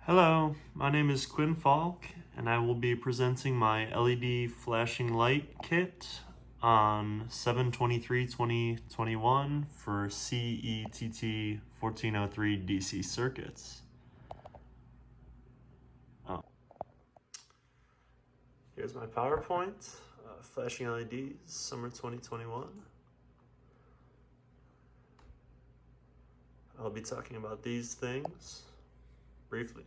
Hello, my name is Quinn Falk, and I will be presenting my LED flashing light kit on 7/23/2021 for CETT1403 DC circuits. Here's my PowerPoint, flashing LEDs, summer 2021. I'll be talking about these things briefly.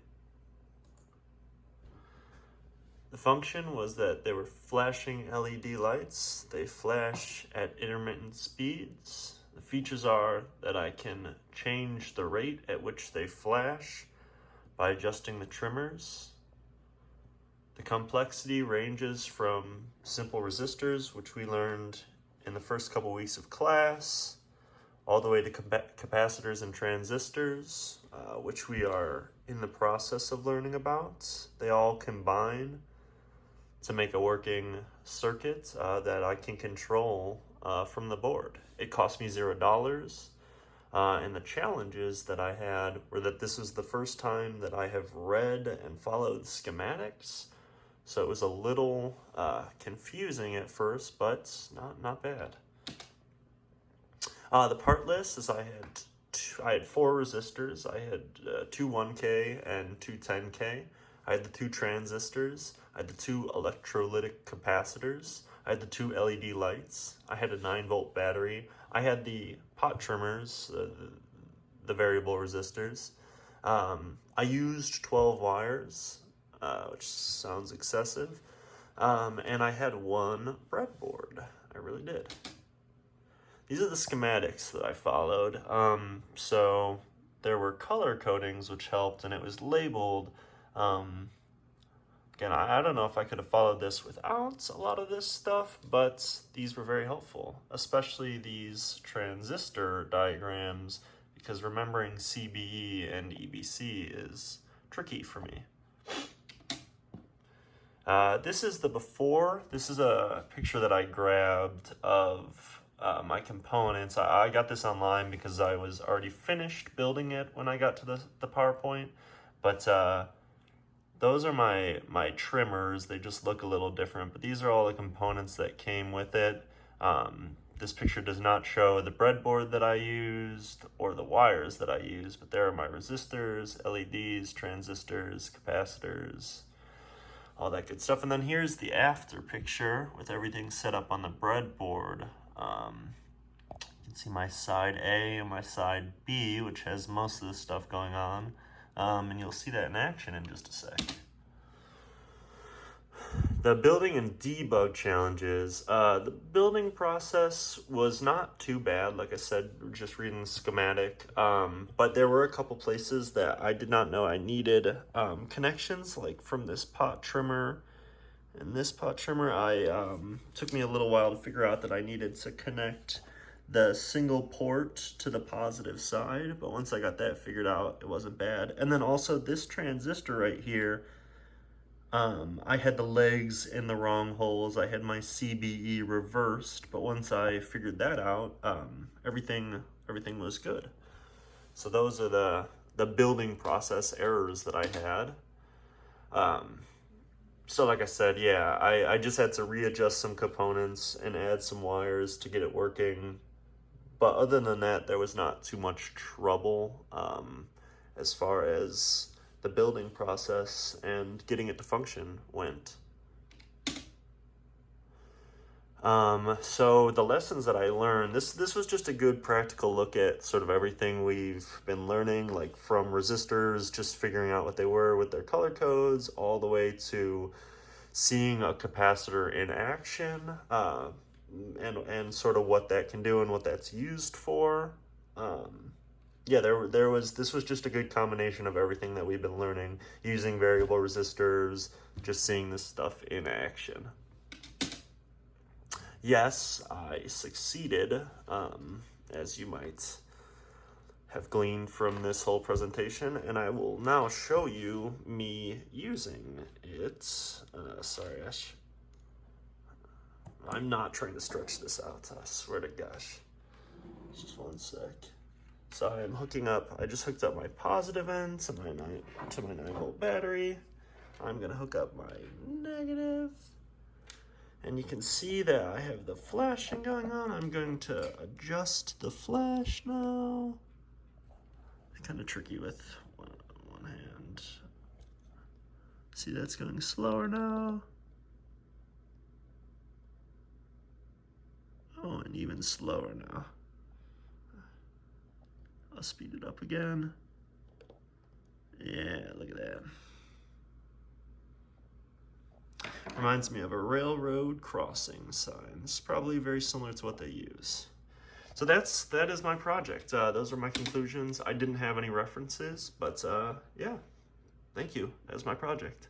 The function was that they were flashing LED lights. They flash at intermittent speeds. The features are that I can change the rate at which they flash by adjusting the trimmers. The complexity ranges from simple resistors, which we learned in the first couple weeks of class, all the way to capacitors and transistors, which we are in the process of learning about. They all combine to make a working circuit that I can control from the board. It cost me $0, and the challenges that I had were that this was the first time that I have read and followed schematics, so it was a little confusing at first, but not bad. The part list is I had 4 resistors. I had 2 1K and 2 10K. I had the 2 transistors. I had the 2 electrolytic capacitors. I had the 2 LED lights. I had a 9-volt battery. I had the pot trimmers, the variable resistors. I used 12 wires, which sounds excessive. And I had 1 breadboard. I really did. These are the schematics that I followed. So there were color codings which helped, and it was labeled. Again, I don't know if I could have followed this without a lot of this stuff, but these were very helpful, especially these transistor diagrams, because remembering CBE and EBC is tricky for me. This is the before. This is a picture that I grabbed of my components. I got this online because I was already finished building it when I got to the PowerPoint, but those are my trimmers. They just look a little different, but these are all the components that came with it. This picture does not show the breadboard that I used or the wires that I used, but there are my resistors, LEDs, transistors, capacitors, all that good stuff. And then here's the after picture with everything set up on the breadboard. You can see my side A and my side B, which has most of the stuff going on. And you'll see that in action in just a sec. The building and debug challenges. The building process was not too bad. Like I said, just reading the schematic. But there were a couple places that I did not know I needed connections, like from this pot trimmer and this pot trimmer. Took me a little while to figure out that I needed to connect the single port to the positive side, but once I got that figured out, it wasn't bad. And then also this transistor right here, I had the legs in the wrong holes. I had my CBE reversed, but once I figured that out, everything was good. So those are the building process errors that I had. So like I said, yeah, I just had to readjust some components and add some wires to get it working. But other than that, there was not too much trouble as far as the building process and getting it to function went. So the lessons that I learned, this was just a good practical look at sort of everything we've been learning, like from resistors, just figuring out what they were with their color codes, all the way to seeing a capacitor in action, and sort of what that can do and what that's used for. Yeah, this was just a good combination of everything that we've been learning, using variable resistors, just seeing this stuff in action. Yes, I succeeded, as you might have gleaned from this whole presentation, and I will now show you me using it. Sorry, I'm not trying to stretch this out, I swear to gosh. Just one sec. So I'm hooking up, I just hooked up my positive end to my 9-volt battery. I'm gonna hook up my negative. And you can see that I have the flashing going on. I'm going to adjust the flash now. Kind of tricky with one hand. See, that's going slower now. Oh, and even slower now. I'll speed it up again. Yeah, look at that. Reminds me of a railroad crossing sign. It's probably very similar to what they use. So that is my project. Those are my conclusions. I didn't have any references, but yeah, thank you. That was my project.